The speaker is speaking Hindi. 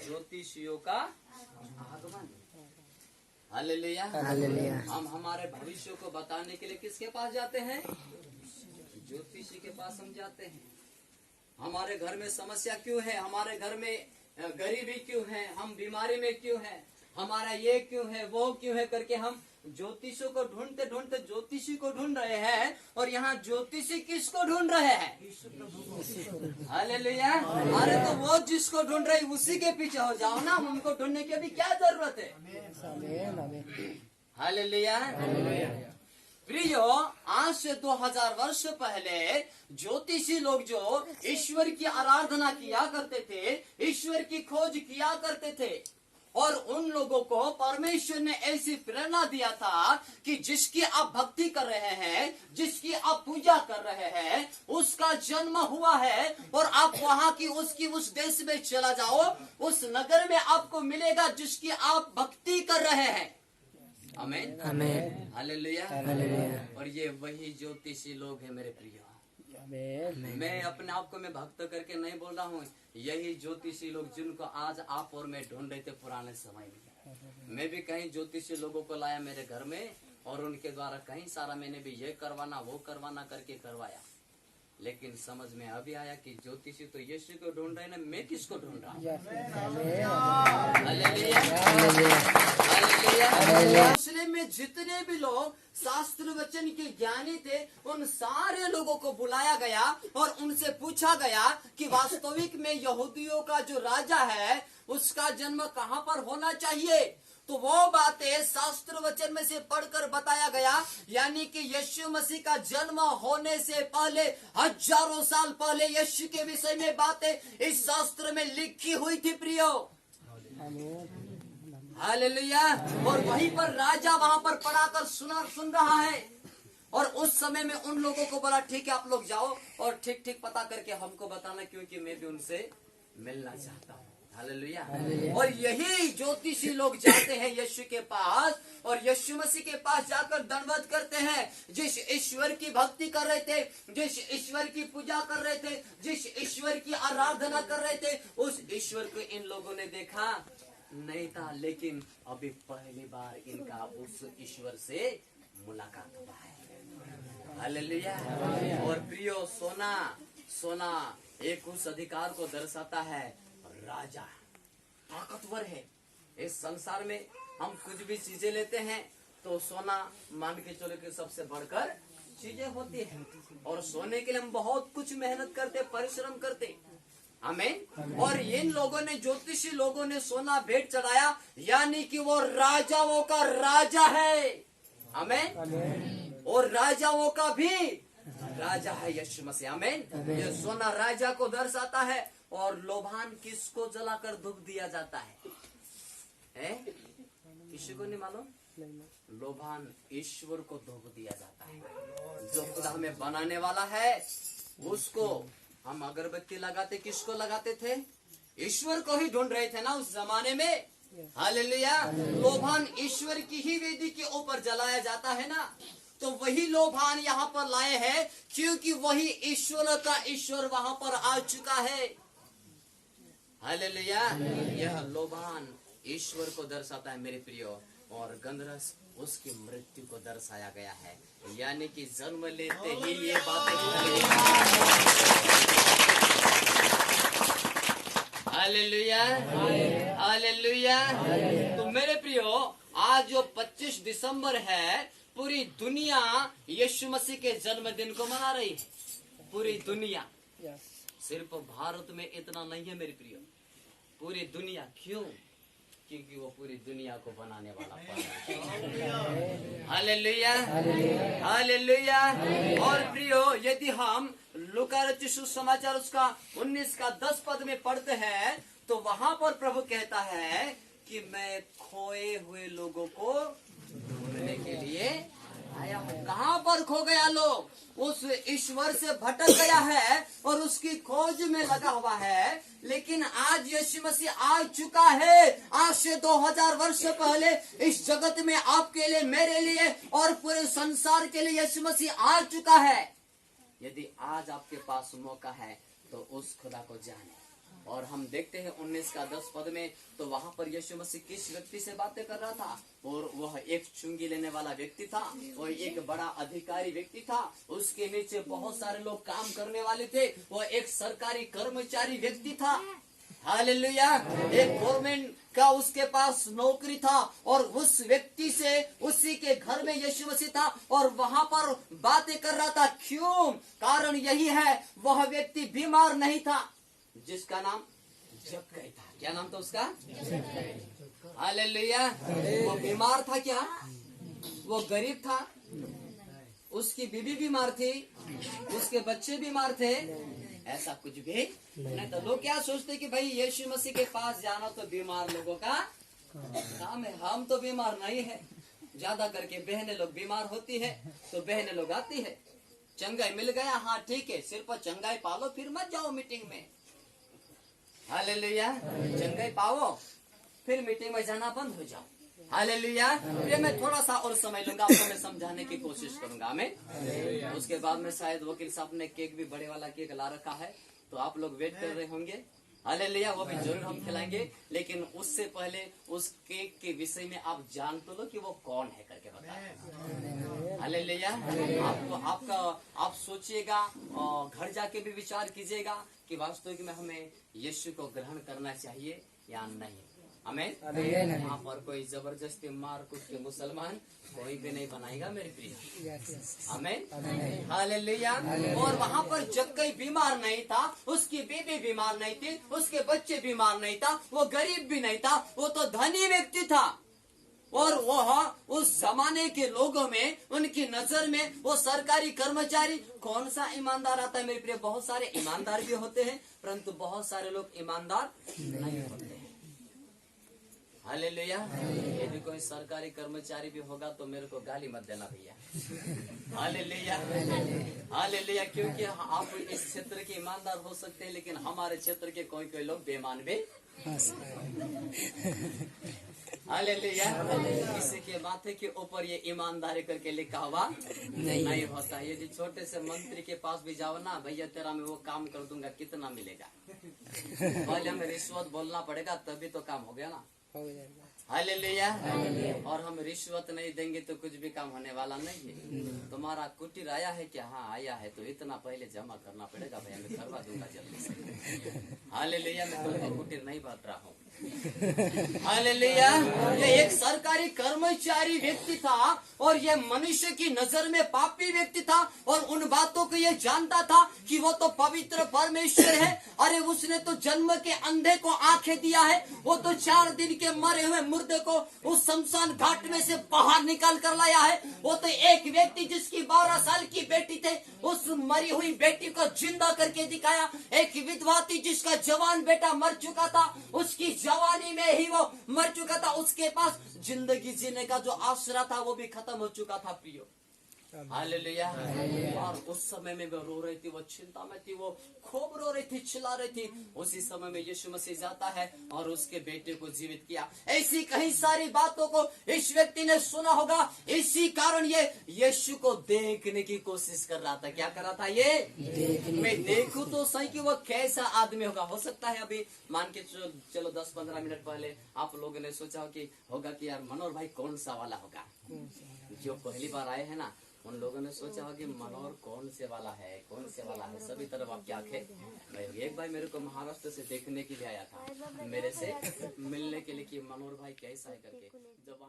ज्योतिषियों का आगमन। हालेलुया। हम हमारे भविष्य को बताने के लिए किसके पास जाते हैं? ज्योतिषी के पास हम जाते हैं। हमारे घर में समस्या क्यों है, हमारे घर में गरीबी क्यों है, हम बीमारी में क्यों है, हमारा ये क्यों है, वो क्यों है करके हम ज्योतिषियों को ढूंढते ढूंढते ज्योतिषी को ढूंढ रहे हैं। और यहाँ ज्योतिषी किसको ढूंढ रहे हैं? हालेलुया। अरे तो वो जिसको ढूंढ रहे उसी के पीछे हो जाओ ना, उनको ढूंढने की अभी क्या जरूरत है? हालेलुया। प्रियो, आज से 2000 वर्ष पहले ज्योतिषी लोग जो ईश्वर की आराधना किया करते थे, ईश्वर की खोज किया करते थे, और उन लोगों को परमेश्वर ने ऐसी प्रेरणा दिया था कि जिसकी आप भक्ति कर रहे हैं, जिसकी आप पूजा कर रहे हैं, उसका जन्म हुआ है, और आप वहां की उसकी उस देश में चला जाओ, उस नगर में आपको मिलेगा जिसकी आप भक्ति कर रहे हैं। आमीन, आमीन, हालेलुया। और ये वही ज्योतिषी लोग हैं मेरे प्रिय। मैं अपने आप को मैं भक्त करके नहीं बोल रहा हूँ, यही ज्योतिषी लोग जिनको आज आप और मैं ढूंढ रहे थे पुराने समय में। मैं भी कहीं ज्योतिषी लोगों को लाया मेरे घर में, और उनके द्वारा कहीं सारा मैंने भी ये करवाना वो करवाना करके करवाया। लेकिन समझ में अभी आया कि ज्योतिषी तो यीशु को ढूंढ रहे हैं, मैं किसको ढूंढ रहा हूँ? मुस्लिम में जितने भी लोग शास्त्र वचन के ज्ञानी थे, उन सारे लोगों को बुलाया गया और उनसे पूछा गया कि वास्तविक में यहूदियों का जो राजा है उसका जन्म कहाँ पर होना चाहिए। तो वो बातें शास्त्र वचन में से पढ़कर बताया गया, यानी कि यीशु मसीह का जन्म होने से पहले हजारों साल पहले यीशु के विषय में बातें इस शास्त्र में लिखी हुई थी प्रियो। हालेलुया। और वहीं पर राजा वहां पर पढ़ाकर सुन रहा है, और उस समय में उन लोगों को बोला ठीक है आप लोग जाओ और ठीक ठीक पता करके हमको बताना, क्योंकि मैं भी उनसे मिलना चाहता हूँ। हालेलुया। और यही ज्योतिषी लोग जाते हैं यीशु के पास, और यीशु मसीह के पास जाकर दंडवत करते हैं। जिस ईश्वर की भक्ति कर रहे थे, जिस ईश्वर की पूजा कर रहे थे, जिस ईश्वर की आराधना कर रहे थे, उस ईश्वर को इन लोगों ने देखा नहीं था, लेकिन अभी पहली बार इनका उस ईश्वर से मुलाकात हुआ है। हालेलुया। और प्रियो, सोना एक उस अधिकार को दर्शाता है। राजा ताकतवर है। इस संसार में हम कुछ भी चीजें लेते हैं तो सोना मान के चलो कि सबसे बढ़कर चीजें होती हैं, और सोने के लिए हम बहुत कुछ मेहनत करते, परिश्रम करते। आमीन। और इन लोगों ने, ज्योतिषी लोगों ने सोना भेंट चढ़ाया, यानी कि वो राजाओं का राजा है। आमीन। और राजाओं का भी राजा है यीशु मसीह। आमीन। ये सोना राजा को दर्शाता है। और लोभान किसको जलाकर धूप दिया जाता है? किसी को नहीं मालूम? लोभान ईश्वर को धूप दिया जाता है। जो खुदा हमें बनाने वाला है उसको हम अगरबत्ती लगाते, किसको लगाते थे? ईश्वर को ही ढूंढ रहे थे ना उस जमाने में। हालेलुया। लोभान ईश्वर की ही वेदी के ऊपर जलाया जाता है ना, तो वही लोभान यहाँ पर लाए हैं, क्योंकि वही ईश्वर का ईश्वर वहां पर आ चुका है। हालेलुया। यह लोभान ईश्वर को दर्शाता है मेरे प्रियो, और गंधरस उसकी मृत्यु को दर्शाया गया है, यानी कि जन्म लेते ही ये बातें। Hallelujah, hallelujah. तो मेरे प्रियो, आज जो 25 दिसंबर है, पूरी दुनिया यीशु मसीह के जन्मदिन को मना रही है। पूरी दुनिया, सिर्फ भारत में इतना नहीं है मेरे प्रियो, पूरी दुनिया। क्यों? क्योंकि वो पूरी दुनिया को बनाने वाला है। Hallelujah, hallelujah. और प्रियो, यदि हम लूका रचित सुसमाचार उसका 19 का 10 पद में पढ़ते हैं, तो वहां पर प्रभु कहता है कि मैं खोए हुए लोगों को ढूंढने के लिए आया हूँ। कहाँ पर खो गया लोग? उस ईश्वर से भटक गया है और उसकी खोज में लगा हुआ है। लेकिन आज यीशु मसीह आ चुका है। आज से 2000 वर्ष पहले इस जगत में आपके लिए, मेरे लिए और पूरे संसार के लिए यीशु मसीह आ चुका है। यदि आज आपके पास मौका है तो उस खुदा को जाने, और हम देखते हैं 19 का 10 पद में, तो वहां पर यीशु मसीह किस व्यक्ति से बातें कर रहा था? और वह एक चुंगी लेने वाला व्यक्ति था, वह एक बड़ा अधिकारी व्यक्ति था, उसके नीचे बहुत सारे लोग काम करने वाले थे, वह एक सरकारी कर्मचारी व्यक्ति था। हालेलुया। एक गवर्नमेंट का उसके पास नौकरी था, और उस व्यक्ति से, उसी के घर में यीशु मसीह था और वहां पर बातें कर रहा था। क्यों? कारण यही है, वह व्यक्ति बीमार नहीं था, जिसका नाम जक्कई था। क्या नाम था उसका? हालेलुया। वो बीमार था क्या? वो गरीब था, उसकी बीवी बीमार थी, उसके बच्चे बीमार थे, ऐसा कुछ भी नहीं। तो लोग क्या सोचते कि भाई यीशु मसीह के पास जाना तो बीमार लोगों का काम है। हम तो बीमार नहीं है, ज्यादा करके बहनें लोग बीमार होती है तो बहनें लोग आती है। चंगाई मिल गया, हाँ ठीक है, सिर पर चंगाई पालो, फिर मत जाओ मीटिंग में। हालेलुया। चंगाई पाओ, फिर मीटिंग में जाना बंद हो जाओ। हालेलुया। ये मैं थोड़ा सा और समय लूंगा, आपको मैं समझाने की कोशिश करूंगा। मैं उसके बाद में शायद वकील साहब ने केक भी बड़े वाला केक ला रखा है, तो आप लोग वेट कर रहे होंगे। हालेलुया। वो भी जरूर हम खिलाएंगे, लेकिन उससे पहले उस केक के विषय में आप जान तो लो कि वो कौन है करके बताएं। हालेलुया। आप सोचिएगा और घर जाके भी विचार कीजिएगा कि वास्तविक में हमें यीशु को ग्रहण करना चाहिए या नहीं। हमें यहाँ पर कोई जबरदस्ती मार कुट के मुसलमान कोई भी नहीं बनाएगा मेरे प्रिय। हमें हालेलुया। और वहाँ पर जक्कई बीमार नहीं था, उसकी बीवी बीमार नहीं थी, उसके बच्चे बीमार नहीं था, वो गरीब भी नहीं था, वो तो धनी व्यक्ति था। और वह उस जमाने के लोगों में, उनकी नजर में वो सरकारी कर्मचारी कौन सा ईमानदार आता है मेरे प्रिय? बहुत सारे ईमानदार भी होते हैं, परंतु बहुत सारे लोग ईमानदार नहीं होते हैं। हालेलुया। यदि कोई सरकारी कर्मचारी भी होगा तो मेरे को गाली मत देना भैया। हालेलुया। हालेलुया। क्योंकि आप इस क्षेत्र के ईमानदार हो सकते हैं, लेकिन हमारे क्षेत्र के कोई कोई लोग बेईमान भी। हालेलुया। किसी के माथे के ऊपर ये ईमानदारी करके लिखा हुआ नहीं होता। यदि छोटे से मंत्री के पास भी जाओ ना, भैया तेरा मैं वो काम कर दूंगा, कितना मिलेगा? पहले हमें रिश्वत बोलना पड़ेगा, तभी तो काम हो गया ना। हालेलुया। और हम रिश्वत नहीं देंगे तो कुछ भी काम होने वाला नहीं है। तुम्हारा कुटीर आया है क्या? हाँ आया है, तो इतना पहले जमा करना पड़ेगा भैया, मैं करवा दूंगा जल्दी से। हालेलुया। मैं तुम्हारा कुटीर नहीं बांट रहा हूँ। हालेलुया। ये एक सरकारी कर्मचारी व्यक्ति था और ये मनुष्य की नजर में पापी व्यक्ति था, और उन बातों को ये जानता था कि वो तो पवित्र परमेश्वर है। अरे उसने तो जन्म के अंधे को आंखें दिया है, वो तो 4 दिन के मरे हुए मुर्दे को उस शमशान घाट में से बाहर निकाल कर लाया है। वो तो एक व्यक्ति जिसकी 12 साल की बेटी थे, उस मरी हुई बेटी को जिंदा करके दिखाया। एक विधवा थी जिसका जवान बेटा मर चुका था, उसकी जवानी में ही वो मर चुका था, उसके पास जिंदगी जीने का जो आसरा था वो भी खत्म हो चुका था प्रियो। हालेलुया। और उस समय में वो रो रही थी, वो चिंता में थी, वो खूब रो रही थी, चिल्ला रही थी। उसी समय में यीशु मसीह जाता है और उसके बेटे को जीवित किया। ऐसी कई सारी बातों को इस व्यक्ति ने सुना होगा, इसी कारण ये यीशु को देखने की कोशिश कर रहा था। क्या कर रहा था ये? मैं देखूं तो सही कि वो कैसा आदमी होगा। हो सकता है अभी मान के चलो 10-15 मिनट पहले आप लोगों ने सोचा होगा कि यार मनोहर भाई कौन सा वाला होगा। जो पहली बार आए हैं ना, उन लोगों ने सोचा होगा कि मनोहर कौन से वाला है, कौन से वाला है। सभी तरफ आपकी आंखें। एक भाई मेरे को महाराष्ट्र से देखने के लिए आया था, मेरे से मिलने के लिए कि मनोहर भाई कैसा है करके। जब